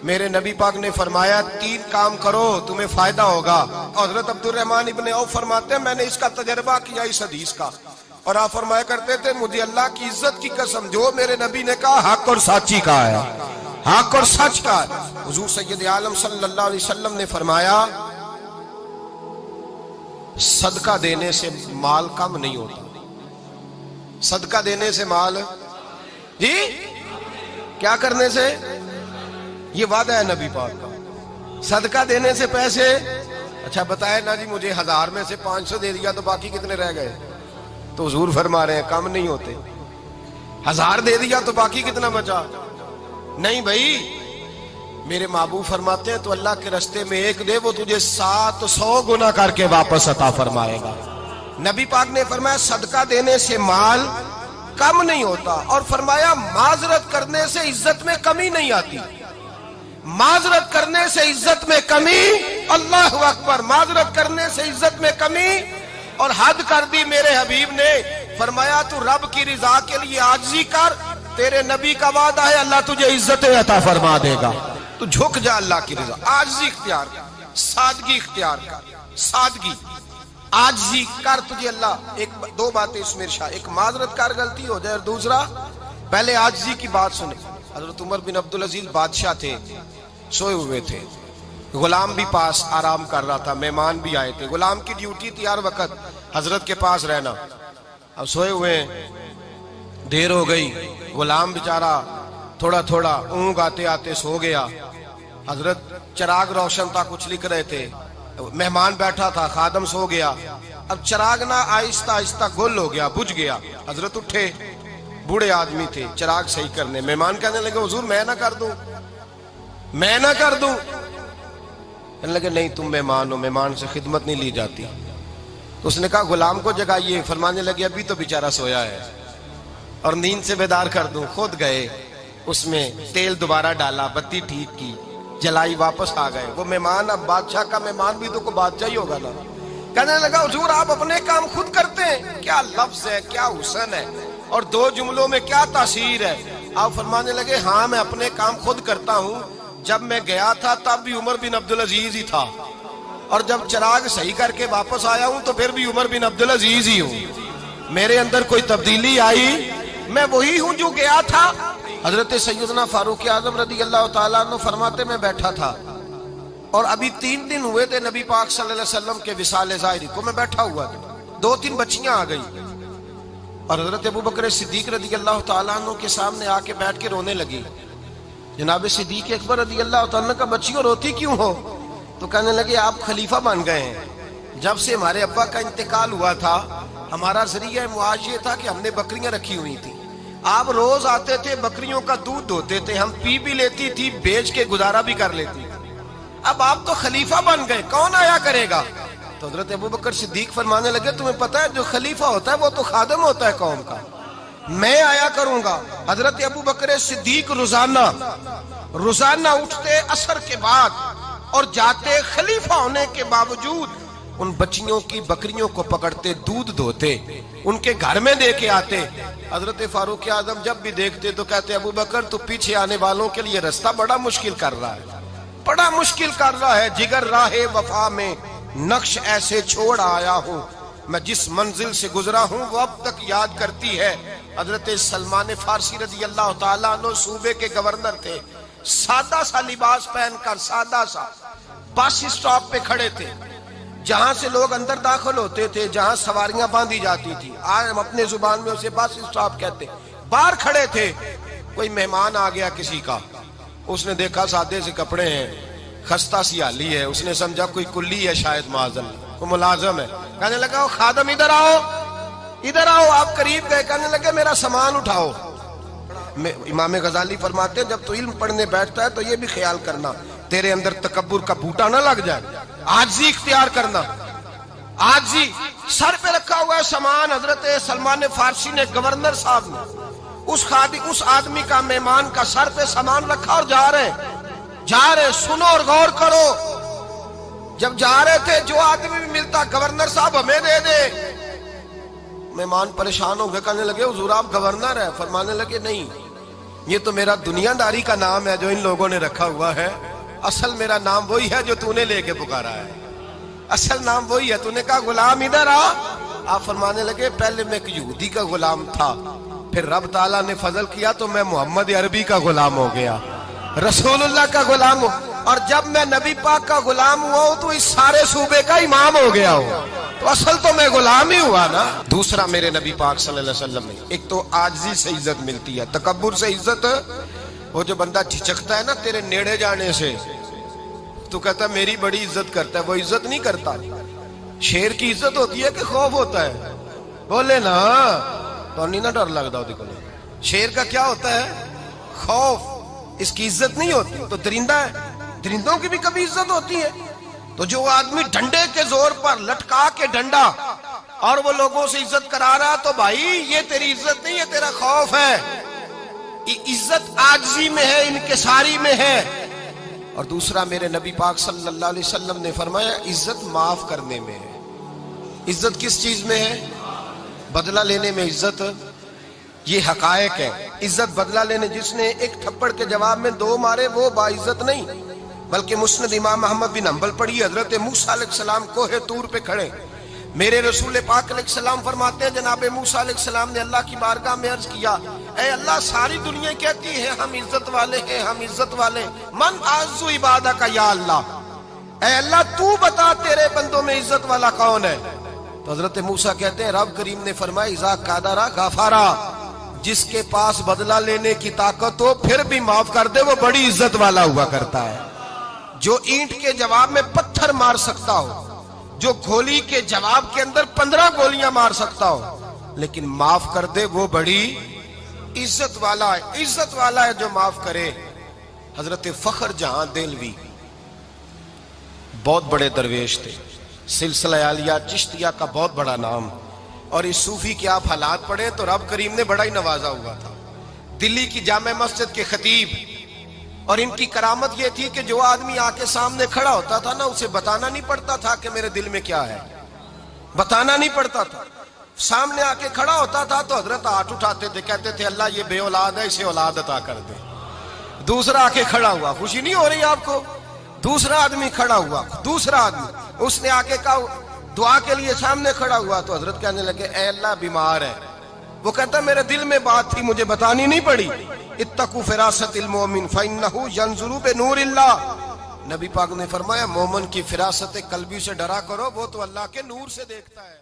میرے نبی پاک نے فرمایا 3 کام کرو تمہیں فائدہ ہوگا. حضرت عبد الرحمن ابن عوف فرماتے ہیں میں نے اس کا تجربہ کیا اس حدیث کا, اور آپ فرمایا کرتے تھے مجھے اللہ کی عزت کی قسم جو میرے نبی نے کہا حق اور سچی کہا ہے, حق اور سچ کا ہے. حضور سید عالم صلی اللہ علیہ وسلم نے فرمایا صدقہ دینے سے مال کم نہیں ہوتا. صدقہ دینے سے مال جی کیا کرنے سے, یہ وعدہ ہے نبی پاک کا. صدقہ دینے سے پیسے, اچھا بتائے نا جی مجھے 1000 میں سے 500 دے دیا تو باقی کتنے رہ گئے؟ تو حضور فرما رہے ہیں کم نہیں ہوتے. 1000 دے دیا تو باقی کتنا بچا؟ نہیں بھائی, میرے محبوب فرماتے ہیں تو اللہ کے رستے میں 1 دے وہ تجھے 700 گنا کر کے واپس عطا فرمائے گا. نبی پاک نے فرمایا صدقہ دینے سے مال کم نہیں ہوتا, اور فرمایا معذرت کرنے سے عزت میں کمی نہیں آتی. معذرت کرنے سے عزت میں کمی, اللہ اکبر, معذرت کرنے سے عزت میں کمی. اور حد کر دی میرے حبیب نے, فرمایا تو رب کی رضا کے لیے عاجزی کر, تیرے نبی کا وعدہ ہے اللہ تجھے عزت عطا فرما دے گا. تو جھک جا اللہ کی رضا, عاجزی اختیار کر, سادگی اختیار کر, سادگی عاجزی کر, تجھے اللہ. 2 باتیں اس میں ارشاد, ایک معذرت کر غلطی ہو جائے, اور دوسرا پہلے عاجزی کی بات سنیں. حضرت عمر بن عبدالعزیز بادشاہ تھے, سوئے ہوئے تھے, غلام بھی پاس آرام کر رہا تھا, مہمان بھی آئے تھے. غلام کی ڈیوٹی تھی ہر وقت حضرت کے پاس رہنا. اب سوئے ہوئے, دیر ہو گئی, غلام بیچارہ تھوڑا تھوڑا اونگ آتے آتے سو گیا. حضرت چراغ روشن تھا, کچھ لکھ رہے تھے, مہمان بیٹھا تھا, خادم سو گیا. اب چراغ نہ آہستہ آہستہ گل ہو گیا, بجھ گیا. حضرت اٹھے, بوڑھے آدمی تھے, چراغ صحیح کرنے. مہمان کہنے لگے حضور میں نہ کر دوں, میں نہ کر دوں. کہنے لگے نہیں تم مہمان ہو, مہمان سے خدمت نہیں لی جاتی. تو اس نے کہا غلام کو جگائیے. فرمانے لگے ابھی تو بیچارہ سویا ہے اور نیند سے بیدار کر دوں. خود گئے, اس میں تیل دوبارہ ڈالا, بتی ٹھیک کی, جلائی, واپس آ گئے. وہ مہمان, اب بادشاہ کا مہمان بھی تو کوئی بادشاہ ہی ہوگا نا. کہنے لگا حضور آپ اپنے کام خود کرتے ہیں, کیا لفظ ہے, کیا حسن ہے, اور 2 جملوں میں کیا تاثیر ہے. آپ فرمانے لگے ہاں میں اپنے کام خود کرتا ہوں. جب میں گیا تھا تب بھی عمر بن عبدالعزیز ہی تھا, اور جب چراغ صحیح کر کے واپس آیا ہوں تو پھر بھی عمر بن عبدالعزیز ہی ہوں. میرے اندر کوئی تبدیلی آئی, میں وہی ہوں جو گیا تھا. حضرت سیدنا فاروق اعظم رضی اللہ تعالیٰ عنہ فرماتے میں بیٹھا تھا, اور ابھی 3 دن ہوئے تھے نبی پاک صلی اللہ علیہ وسلم کے وصال ظاہری کو. میں بیٹھا ہوا تھا, 2-3 بچیاں آ گئی, اور حضرت ابو بکر صدیق رضی اللہ تعالیٰ عنہ کے سامنے آ کے بیٹھ کے رونے لگی. جناب صدیق اکبر رضی اللہ تعالیٰ عنہ کا بچیوں روتی کیوں ہو؟ تو کہنے لگے آپ خلیفہ بن گئے ہیں. جب سے ہمارے ابا کا انتقال ہوا تھا ہمارا ذریعہ معاش یہ تھا کہ ہم نے بکریاں رکھی ہوئی تھی. آپ روز آتے تھے, بکریوں کا دودھ دھوتے تھے, ہم پی بھی لیتی تھی, بیچ کے گزارا بھی کر لیتی. اب آپ تو خلیفہ بن گئے, کون آیا کرے گا؟ تو حضرت ابو بکر صدیق فرمانے لگے تمہیں پتہ ہے جو خلیفہ ہوتا ہے وہ تو خادم ہوتا ہے قوم کا, میں آیا کروں گا. حضرت ابو بکر صدیق روزانہ اٹھتے عصر کے بعد اور جاتے, خلیفہ ہونے کے باوجود ان بچیوں کی بکریوں کو پکڑتے, دودھ دھوتے, ان کے گھر میں دے کے آتے. حضرت فاروق اعظم جب بھی دیکھتے تو کہتے ابو بکر تو پیچھے آنے والوں کے لیے رستہ بڑا مشکل کر رہا ہے, بڑا مشکل کر رہا ہے. جگر راہ وفا میں نقش ایسے چھوڑ آیا ہوں, میں جس منزل سے گزرا ہوں وہ اب تک یاد کرتی ہے. حضرت سلمان فارسی رضی اللہ تعالیٰ عنہ صوبے کے گورنر تھے, سادہ سا لباس پہن کر, سادہ سا, بس اسٹاپ پہ کھڑے تھے, جہاں سے لوگ اندر داخل ہوتے تھے, جہاں سواریاں باندھی جاتی تھی, آج ہم اپنے زبان میں اسے بس اسٹاپ کہتے. باہر کھڑے تھے, کوئی مہمان آ گیا کسی کا, اس نے دیکھا سادے سے کپڑے ہیں, خستہ سی حالی ہے, اس نے سمجھا کوئی کلی ہے شاید, معاذ کوئی ملازم ہے. کہنے لگا خادم ادھر آؤ, ادھر آؤ. آپ قریب گئے, کہنے لگے میرا سامان اٹھاؤ. امام غزالی فرماتے ہیں جب تو علم پڑھنے بیٹھتا ہے تو یہ بھی خیال کرنا تیرے اندر تکبر کا بوٹا نہ لگ جائے, عاجزی اختیار کرنا. عاجزی, سر پہ رکھا ہوا ہے سامان. حضرت سلمان فارسی نے, گورنر صاحب نے, اس آدمی کا, مہمان کا سر پہ سامان رکھا اور جا رہے. سنو اور غور کرو. جب جا رہے تھے جو آدمی بھی ملتا, گورنر صاحب ہمیں دے دے. مہمان پریشان ہو گئے, کہنے لگے حضور آپ گورنر ہیں؟ فرمانے لگے نہیں, یہ تو میرا دنیا داری کا نام ہے جو ان لوگوں نے رکھا ہوا ہے، اصل میرا نام وہی ہے جو تو نے لے کے پکارا ہے، اصل نام وہی ہے۔ تو نے کہا غلام ادھر آ، آپ فرمانے لگے پہلے میں ایک یہودی کا غلام تھا، پھر رب تعالیٰ نے فضل کیا تو میں محمد عربی کا غلام ہو گیا، رسول اللہ کا غلام ہو، اور جب میں نبی پاک کا غلام ہوا ہوں تو اس سارے صوبے کا امام ہو گیا ہوں، تو اصل تو میں غلام ہی ہوا نا۔ دوسرا میرے نبی پاک صلی اللہ علیہ وسلم نے ایک تو عاجزی سے عزت ملتی ہے، تکبر سے عزت، وہ جو بندہ جھجکتا ہے نا تیرے نیڑے جانے سے، تو کہتا ہے میری بڑی عزت کرتا ہے، وہ عزت نہیں کرتا۔ شیر کی عزت ہوتی ہے کہ خوف ہوتا ہے؟ بولے نا، تو نہیں نہ ڈر لگتا ہوتی کو۔ شیر کا کیا ہوتا ہے؟ خوف، اس کی عزت نہیں ہوتی۔ تو درندہ ہے، درندوں کی بھی کبھی عزت ہوتی ہے؟ تو جو آدمی ڈنڈے کے زور پر لٹکا کے ڈنڈا اور وہ لوگوں سے عزت کرا رہا، تو بھائی یہ تیری عزت نہیں ہے، تیرا خوف ہے۔ عزت عاجزی میں ہے، انکساری میں ہے۔ اور دوسرا میرے نبی پاک صلی اللہ علیہ وسلم نے فرمایا عزت معاف کرنے میں ہے۔ عزت کس چیز میں ہے؟ بدلہ لینے میں عزت، یہ حقائق ہے۔ عزت بدلہ لینے، جس نے ایک تھپڑ کے جواب میں 2 مارے وہ باعزت نہیں، بلکہ مسند امام احمد بن حنبل پڑھی، حضرت موسیٰ علیہ السلام کوہ طور پہ کھڑے، میرے رسول پاک علیہ السلام فرماتے ہیں جناب موسیٰ علیہ السلام نے اللہ کی بارگاہ میں عرض کیا، اے اللہ ساری دنیا کہتی ہے ہم عزت والے ہیں، ہم عزت والے، من اعز عبادک یا اللہ، اے اللہ تو بتا تیرے بندوں میں عزت والا کون ہے؟ تو حضرت موسیٰ کہتے ہیں رب کریم نے فرمایا اذا قادرا غفارا، جس کے پاس بدلہ لینے کی طاقت ہو پھر بھی معاف کر دے وہ بڑی عزت والا ہوا کرتا ہے۔ جو اینٹ کے جواب میں پتھر مار سکتا ہو، جو گولی کے جواب کے اندر 15 گولیاں مار سکتا ہو، لیکن معاف کر دے وہ بڑی عزت والا ہے۔ عزت والا ہے جو معاف کرے۔ حضرت فخر جہاں دہلوی بہت بڑے درویش تھے، سلسلہ عالیہ چشتیہ کا بہت بڑا نام، اور اس صوفی کے آپ حالات پڑھیں تو رب کریم نے بڑا ہی نوازا ہوا تھا۔ دلی کی جامع مسجد کے خطیب، اور ان کی کرامت یہ تھی کہ جو آدمی آ کے سامنے کھڑا ہوتا تھا نا اسے بتانا نہیں پڑتا تھا کہ میرے دل میں کیا ہے، بتانا نہیں پڑتا تھا۔ سامنے آ کے کھڑا ہوتا تھا تو حضرت ہاتھ اٹھاتے تھے، کہتے تھے اللہ یہ بے اولاد ہے اسے اولاد عطا کر دے۔ دوسرا آ کے کھڑا ہوا، خوشی نہیں ہو رہی آپ کو؟ دوسرا آدمی کھڑا ہوا، دوسرا آدمی، اس نے آ کے کہا دعا کے لیے سامنے کھڑا ہوا تو حضرت کہنے لگے اے اللہ بیمار ہے، وہ کہتا میرے دل میں بات تھی مجھے بتانی نہیں پڑی، اتقوا فراست المومن فإنہ ینظر بنور اللہ، نبی پاک نے فرمایا مومن کی فراست قلبی سے ڈرا کرو، وہ تو اللہ کے نور سے دیکھتا ہے۔